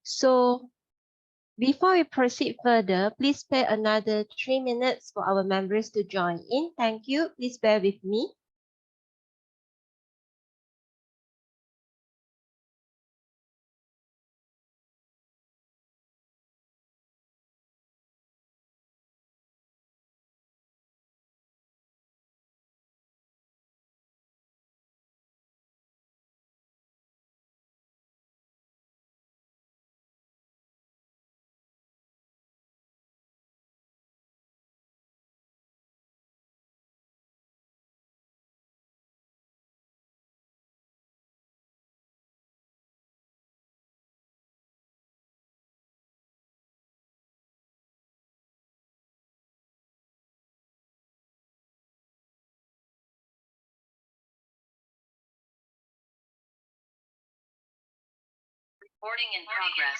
So before we proceed further, please spare another 3 minutes for our members to join in. Thank you. Please bear with me. Recording in progress.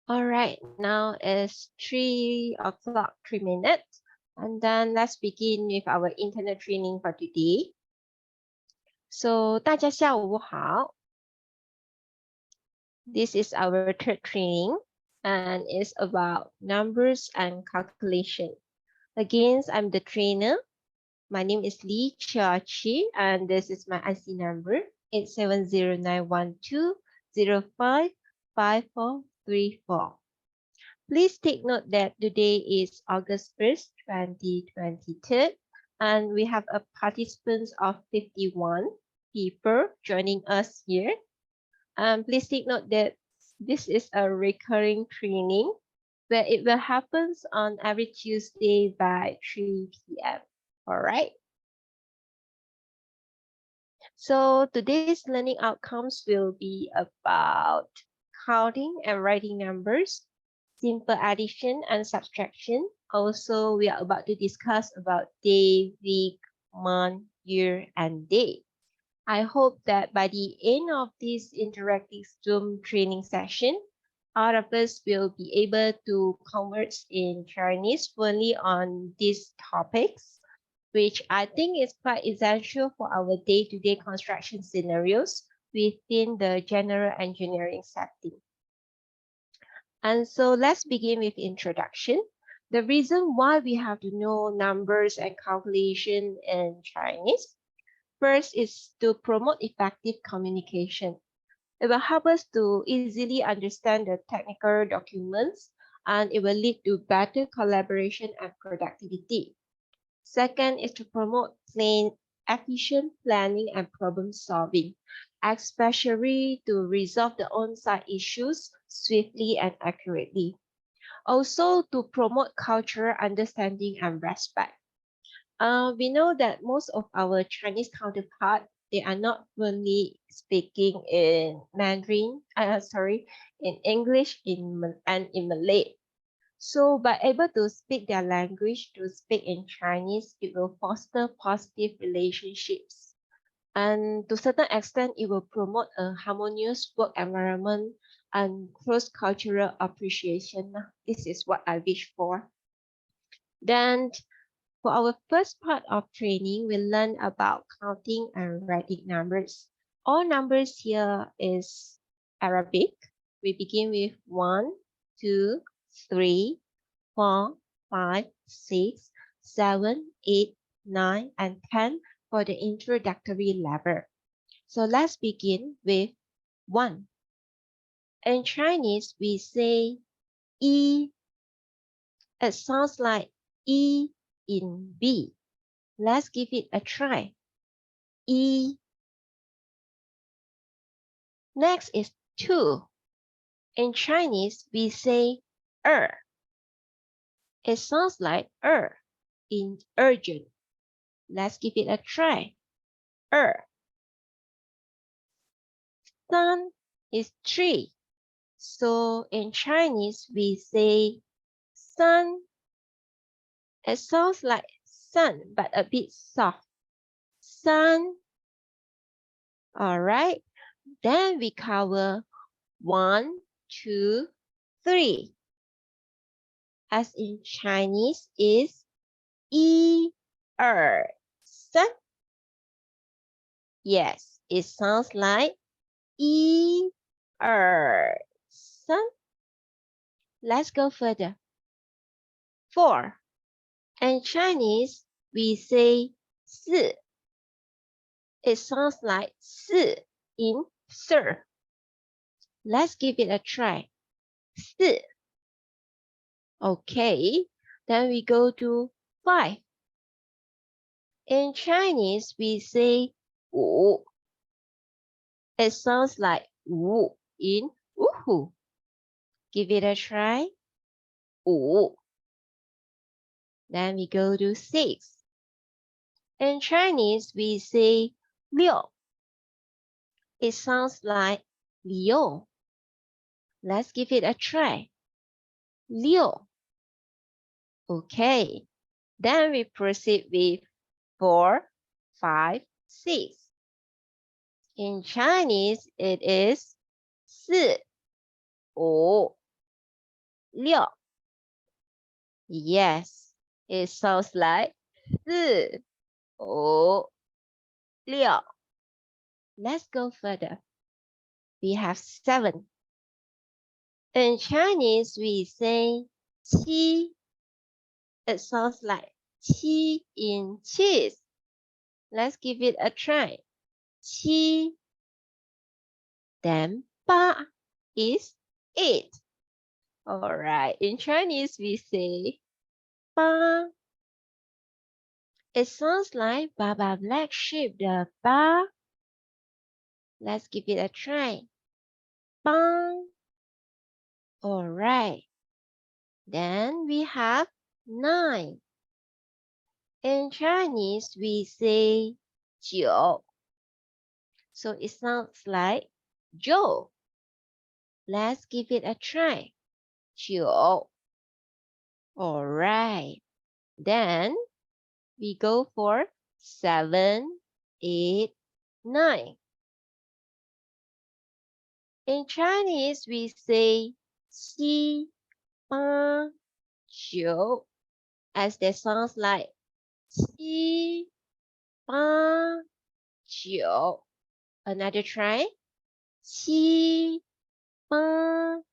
All right, now it's 3 o'clock, 3 minutes. And then let's begin with our internet training for today. So 大家下午好. This is our third training and it's about numbers and calculation. Again, I'm the trainer. My name is Lee Chiachi and this is my IC number 870912055434. Please take note that today is August 1st, 2022, and we have a participants of 51 people joining us here. Please take note that this is a recurring training where it will happen on every Tuesday by 3 p.m. All right. So today's learning outcomes will be about counting and writing numbers, simple addition and subtraction. Also, we are about to discuss about day, week, month, year, and day. I hope that by the end of this interactive Zoom training session, all of us will be able to converse in Chinese fluently on these topics, which I think is quite essential for our day-to-day construction scenarios within the general engineering setting. And so let's begin with introduction. The reason why we have to know numbers and calculation in Chinese. First is to promote effective communication. It will help us to easily understand the technical documents and it will lead to better collaboration and productivity. Second is to promote efficient planning and problem solving, especially to resolve the on-site issues swiftly and accurately. Also to promote cultural understanding and respect. We know that most of our Chinese counterparts, they are not fluently speaking in Mandarin, in English and in Malay. So by able to speak their language, to speak in Chinese, it will foster positive relationships. And to a certain extent, it will promote a harmonious work environment and cross-cultural appreciation. This is what I wish for. Then for our first part of training, we learn about counting and writing numbers. All numbers here is Arabic. We begin with 1, 2, 3, 4, 5, 6, 7, 8, 9, and 10 for the introductory level. So let's begin with 1. In Chinese, we say E. It sounds like E in B. Let's give it a try. E. Next is 2. In Chinese, we say It sounds like in urgent. Let's give it a try. Sun is 3. So in Chinese, we say sun. It sounds like sun, but a bit soft. Sun. All right. Then we cover 1, 2, 3. As in Chinese is 1, 2, 3. Yes, it sounds like 1, 2, 3. Let's go further. 4. In Chinese, we say 4. It sounds like 4 in sir. Let's give it a try. 4. Okay, then we go to 5. In Chinese, we say 5. It sounds like 5 in woohoo. Give it a try. 5. Then we go to 6. In Chinese, we say 6. It sounds like 6. Let's give it a try. 6. Okay. Then we proceed with 4, 5, 6. In Chinese, it is 4, 5, 6. Yes, it sounds like 4, 5, 6. Let's go further. We have 7. In Chinese, we say 7. It sounds like 7 in cheese. Let's give it a try. 7. Then 8 is 8. All right. In Chinese, we say 8. It sounds like Baba Black Sheep, the ba. Let's give it a try. 8. All right. Then we have 9. In Chinese, we say 9. So it sounds like Joe. Let's give it a try. 9. All right. Then we go for 7, 8, 9. In Chinese, we say 7, 8, 9, as that sounds like 7, 8, 9. Another try. 7, 8, 9.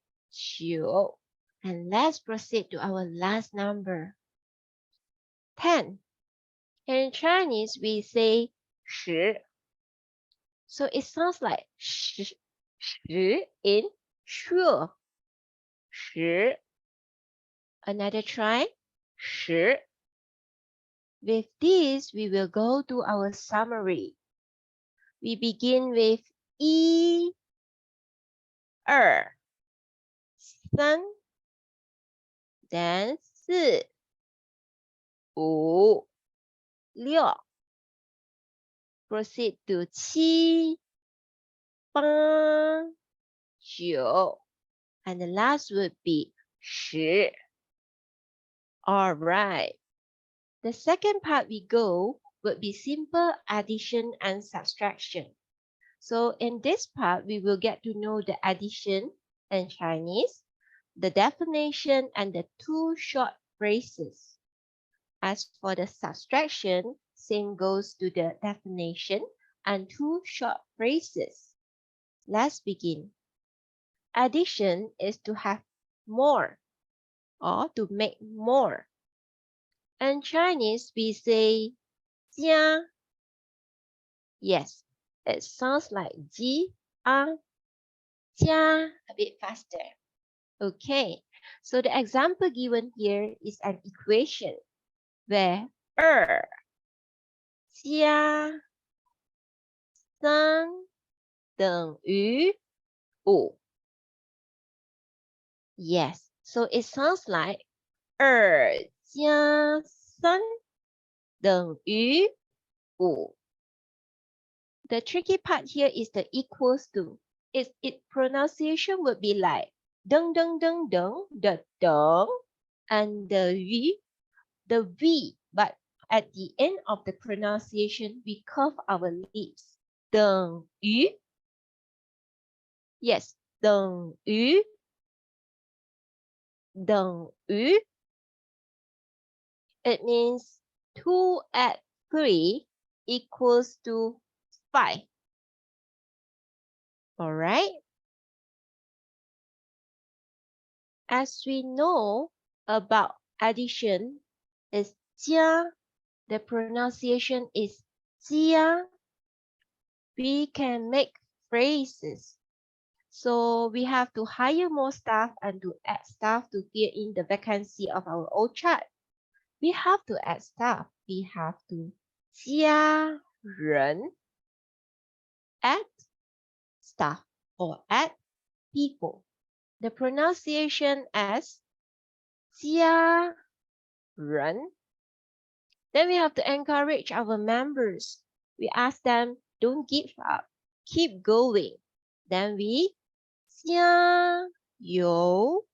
And let's proceed to our last number. 10. In Chinese, we say 10. So it sounds like 10 in sure. 10. Another try. 10. With this, we will go to our summary. We begin with 1, 2, 3, then 4, 5, 6. Proceed to 7, 8, 9. And the last would be 10. All right. The second part we go would be simple addition and subtraction. So in this part, we will get to know the addition In Chinese, the definition and the two short phrases. As for the subtraction, same goes to the definition and two short phrases. Let's begin. Addition is to have more or to make more. In Chinese, we say 加. Yes, it sounds like ji, a, 加, a bit faster. Okay, so the example given here is an equation where 2加3等于5. Yes, so it sounds like 2加3等于5. The tricky part here is the equals to. Its pronunciation would be like deng deng deng deng, the deng, and the v, but at the end of the pronunciation, we curve our lips. 等于. Yes, 等于. 等于. It means 2 add 3 equals to 5. Alright? As we know about addition is 加, the pronunciation is 加. We can make phrases. So we have to hire more staff and to add staff to fill in the vacancy of our old chart. We have to add staff. We have to 加人, add staff or add people. The pronunciation as 家人. Then we have to encourage our members. We ask them, don't give up, keep going. Then we 加油.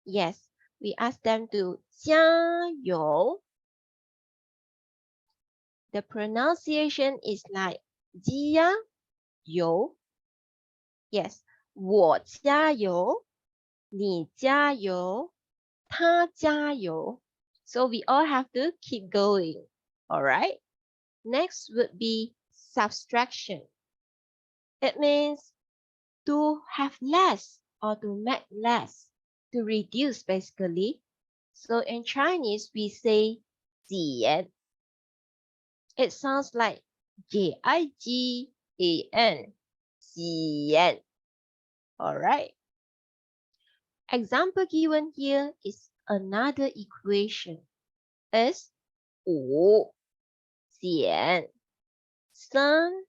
Yes, we ask them to 加油. The pronunciation is like 加油. Yes, 我加油, 你加油, 他加油. So we all have to keep going. Alright? Next would be subtraction. It means to have less or to make less, to reduce basically. So in Chinese, we say 减. It sounds like Jian, 减. Alright. Example given here is another equation. Is 5减3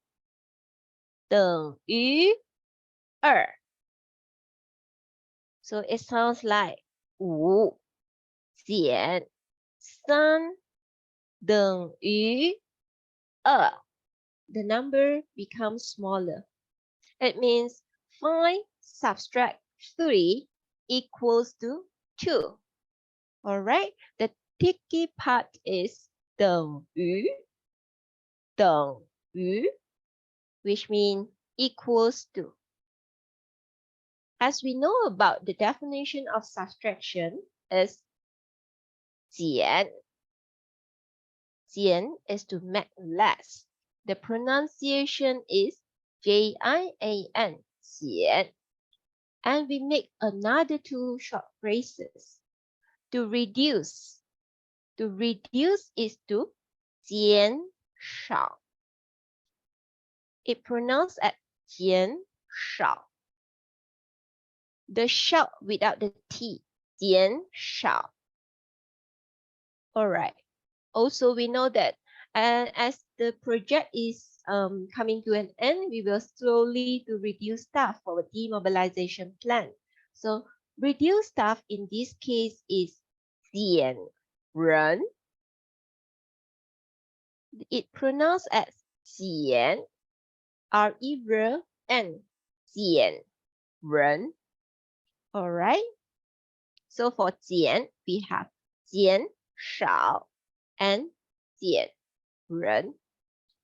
等于2. So it sounds like 5减3等于2. The number becomes smaller. It means 5 subtract 3 equals to 2. Alright, the tricky part is 等于, which means equals to. As we know about the definition of subtraction is 减. 减 is to make less. The pronunciation is Jian, 减. And we make another two short phrases. To reduce. To reduce is to 减少. It pronounced as 减少. The shao without the T, 减少. Alright. Also, we know that as the project is coming to an end, we will slowly to reduce staff for a demobilization plan. So reduce staff in this case is 减人. It pronounced as 减, R-E-R-N, 减人. Alright. So for 减, we have 减少 and 减人.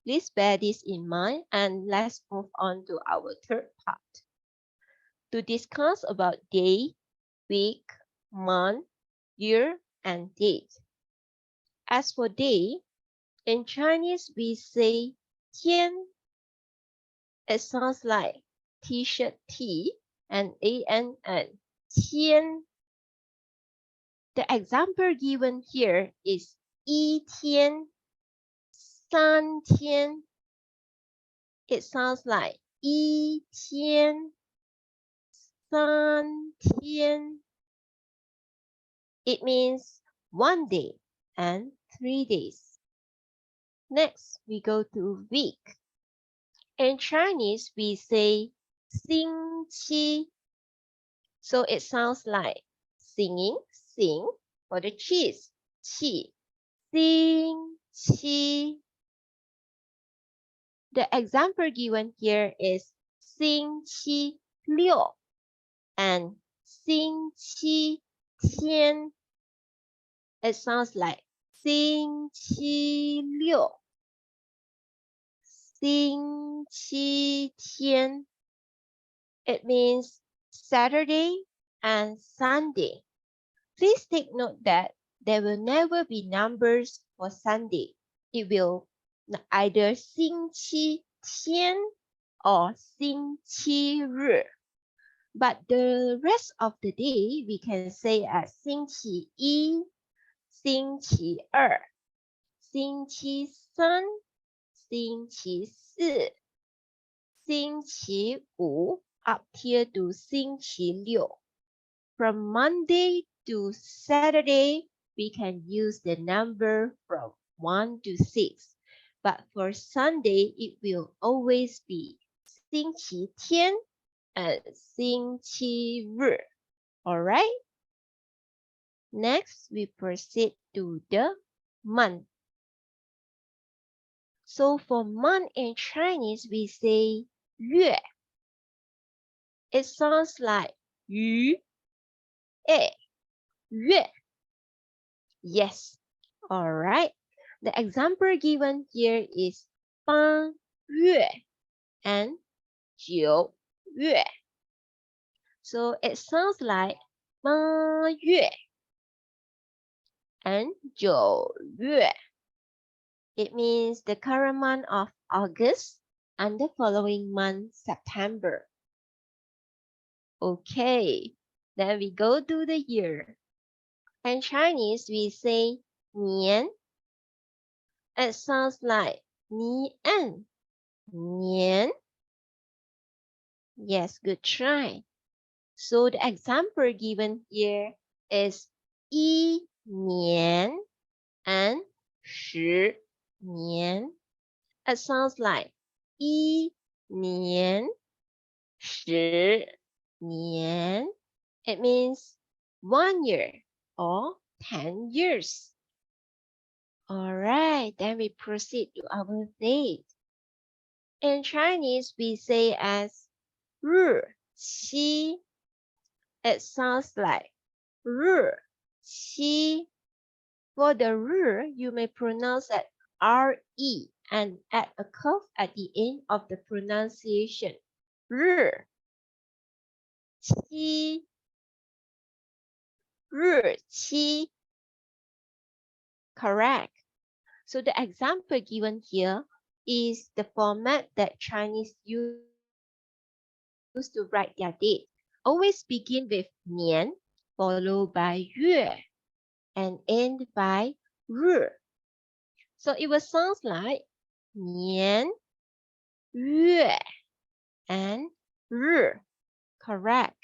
Please bear this in mind and let's move on to our third part. to discuss about day, week, month, year, and date. As for day, in Chinese we say 天. It sounds like T-shirt T and ANN. 天. The example given here is 一天, 三天. It sounds like 一天, 三天. It means 1 day and 3 days. Next, we go to week. In Chinese, we say 星期. So it sounds like singing, sing, for the cheese, 气, 星期. The example given here is 星期六 and 星期天. It sounds like 星期六, 星期天. It means Saturday and Sunday. Please take note that there will never be numbers for Sunday. It will either 星期天 or 星期日. But the rest of the day we can say as 星期一, 星期二, 星期三, 星期四, 星期五, up here to 星期六. From Monday to Saturday, we can use the number from 1 to 6. But for Sunday, it will always be 星期天 and 星期日. Alright? Next, we proceed to the month. So for month in Chinese, we say 月. It sounds like 鱼, 月. Yes. Alright. The example given here is 8月 and 9月. So it sounds like 8月 and 9月. It means the current month of August and the following month, September. Okay, then we go to the year. In Chinese, we say 年. It sounds like 年, 年. Yes, good try. So the example given here is 一年 and 10年. It sounds like 一年 10年. It means 1 year or 10 years. Alright, then we proceed to our date. In Chinese, we say as 日期. It sounds like 日期. For the 日, you may pronounce it R-E and add a curve at the end of the pronunciation. 日期, 日期. Correct. So the example given here is the format that Chinese use to write their date. Always begin with 年, followed by 月, and end by 日. So it will sound like 年, 月, and 日. Correct.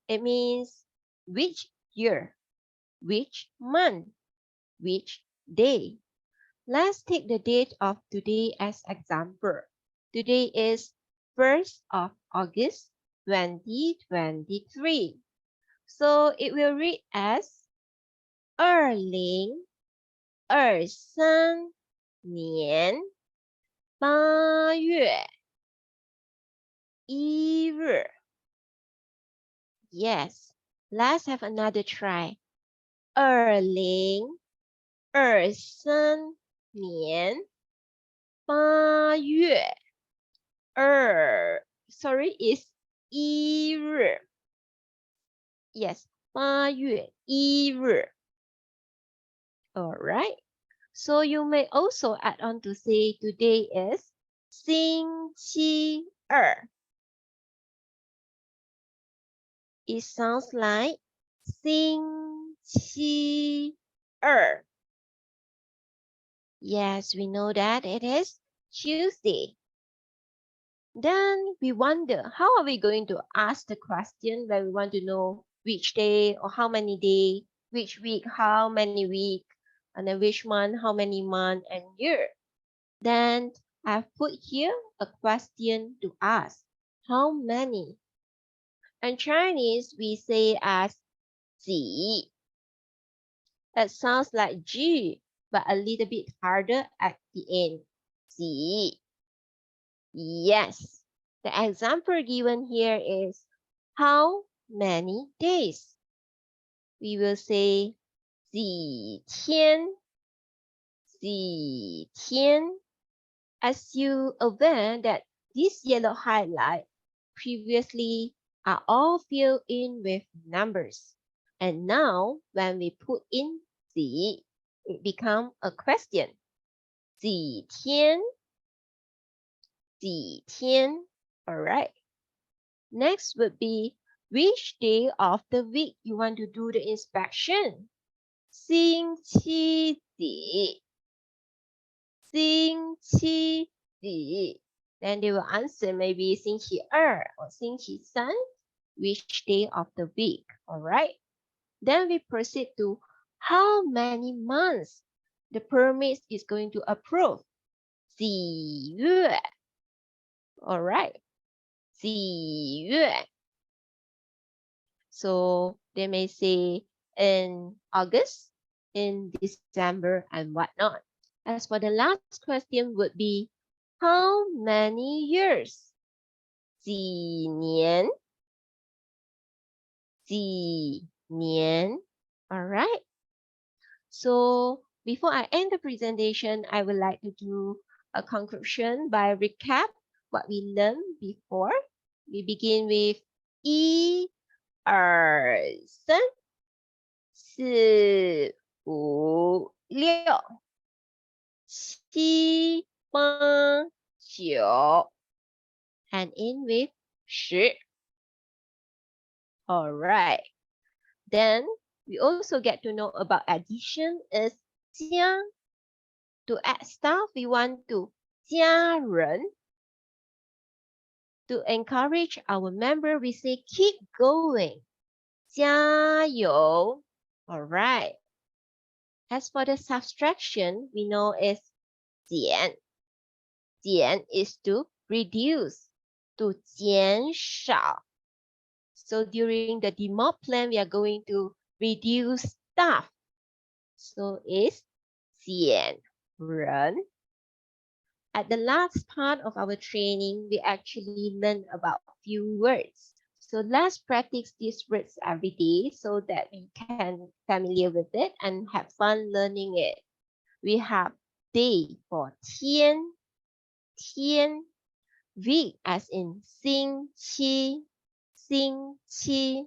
It means which year, which month, which day. Let's take the date of today as example. Today is 1st of August 2023. So it will read as 2023年8月1日. Yes, let's have another try. 2023年8月2 sorry, is 1日 Yes, 8月1日 Alright. So you may also add on to say today is 星期二 It sounds like 星期二 Yes, we know that it is Tuesday. Then we wonder, how are we going to ask the question when we want to know which day or how many days, which week, how many week, and then which month, how many month and year. Then I've put here a question to ask. How many? In Chinese, we say as 几. That sounds like G, but a little bit harder at the end. 几. Yes. The example given here is how many days? We will say 几天. 几天. As you aware that this yellow highlight previously are all filled in with numbers. And now when we put in 几, it becomes a question. 几天? 几天? Alright. Next would be which day of the week you want to do the inspection. 星期几? 星期几? Then they will answer maybe 星期二 or 星期三, which day of the week. Alright. Then we proceed to how many months the permit is going to approve. 几月? Alright. 几月? So they may say in August, in December, and whatnot. As for the last question would be, how many years? 几年? 几年? Alright. So before I end the presentation, I would like to do a conclusion by recap what we learned before. We begin with 1、2、3、4、5、6、7、8、9 and end with 10. Alright. Then we also get to know about addition is 加. To add stuff, we want to 加人. To encourage our member, we say keep going. 加油. Alright. As for the subtraction, we know is 减. 减 is to reduce, to 减少. So during the demod plan, we are going to reduce staff. So it's 减人. At the last part of our training, we actually learn about few words. So let's practice these words every day so that we can familiar with it and have fun learning it. We have day for 天, 天, week as in 星期, 星期,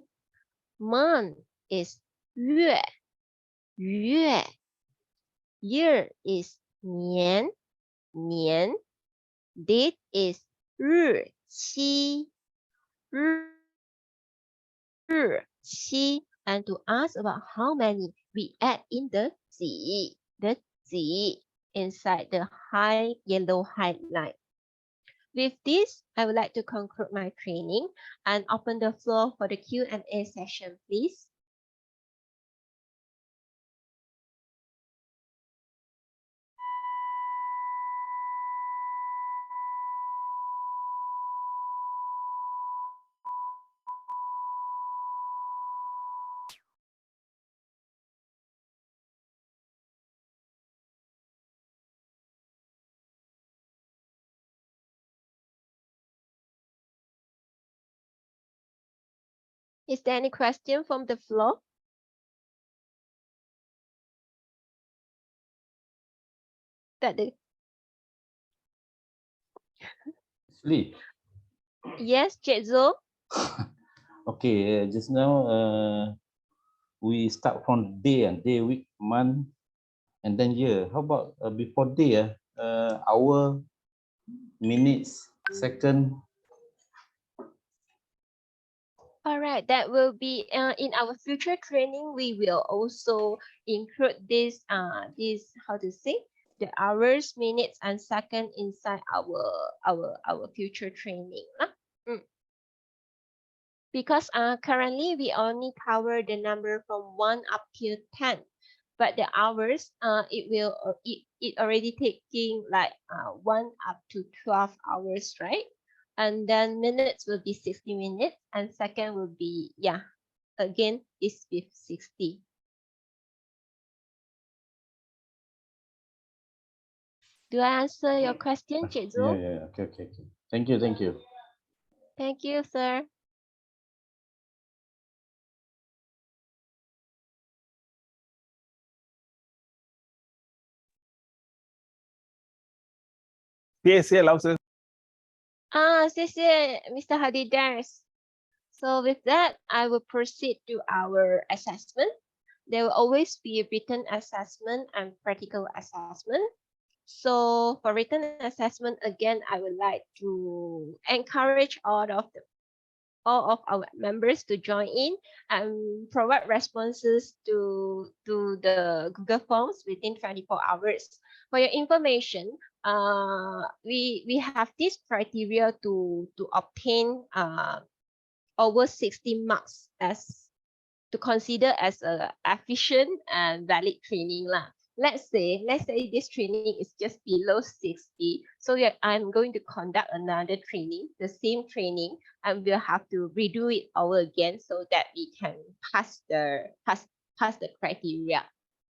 month is 月, 月, year is 年, 年, date is 日期, 日期, and to ask about how many we add in the 几 inside the high yellow highlight. With this, I would like to conclude my training and open the floor for the Q&A session, please. Is there any question from the floor? Sleep. Yes, Jetzo? Okay, just now we start from day, day, week, month, and then year. How about before day? Hour, minutes, second. All right, that will be in our future training. We will also include this how to say, the hours, minutes, and second inside our future training. Because currently we only cover the number from 1 up to 10, but the hours it already taking like 1 up to 12 hours, right? And then minutes will be 60 minutes, and second will be, yeah, again is with 60. Do I answer your question, Cik Zul? Yeah. Okay. Thank you. Thank you, sir. Yes, Lao-sư. 谢谢 Mr. Hadidars. So with that, I will proceed to our assessment. There will always be a written assessment and practical assessment. So for written assessment, again, I would like to encourage all of our members to join in and provide responses to the Google Forms within 24 hours. For your information, we have this criteria to obtain over 60 marks as to consider as a efficient and valid training lah. Let's say this training is just below 60, so I'm going to conduct another training, the same training, and we'll have to redo it over again so that we can pass the criteria.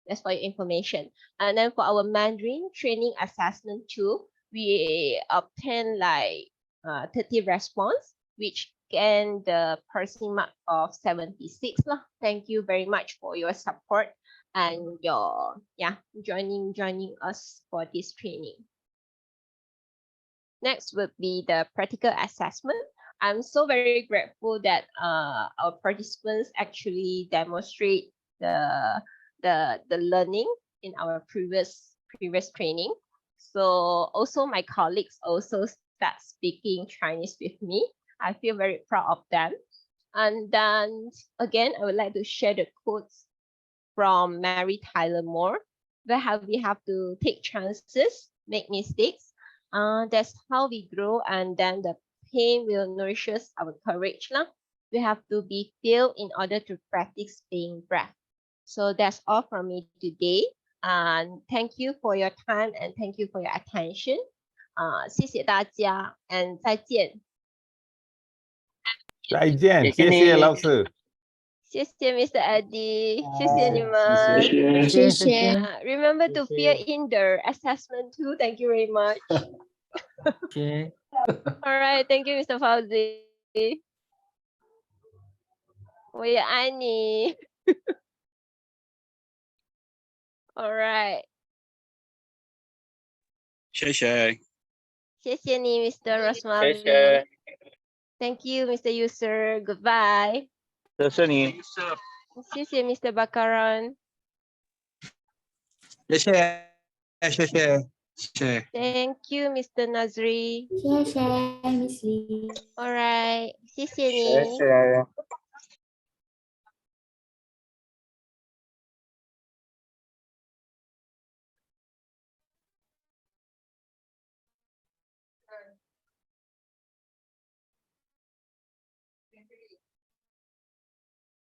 That's for your information. And then for our Mandarin training assessment too, we obtain like 30 response, which gain the passing mark of 76 lah. Thank you very much for your support and your joining us for this training. Next would be the practical assessment. I'm so very grateful that our participants actually demonstrate the learning in our previous training. So also my colleagues also start speaking Chinese with me. I feel very proud of them. And then again, I would like to share the quotes from Mary Tyler Moore, where we have to take chances, make mistakes. That's how we grow, and then the pain will nourish our courage lah. We have to be filled in order to practice being brave. So that's all from me today. And thank you for your time and thank you for your attention. 谢谢大家 and 再见。再见，谢谢老师。谢谢 Mr. Eddie，谢谢你们。谢谢。Remember to fill in the assessment too. Thank you very much. Okay. All right, thank you, Mr. Fauzi. 我也爱你。All right. 谢谢。谢谢你 Mr. Rosmali. 谢谢。Thank you, Mr. User. Goodbye. 谢谢你。谢谢 Mr. Bakaran. 谢谢。谢谢。谢谢。 Thank you, Mr. Nazri. 谢谢 Miss Lee。 All right. 谢谢你。谢谢。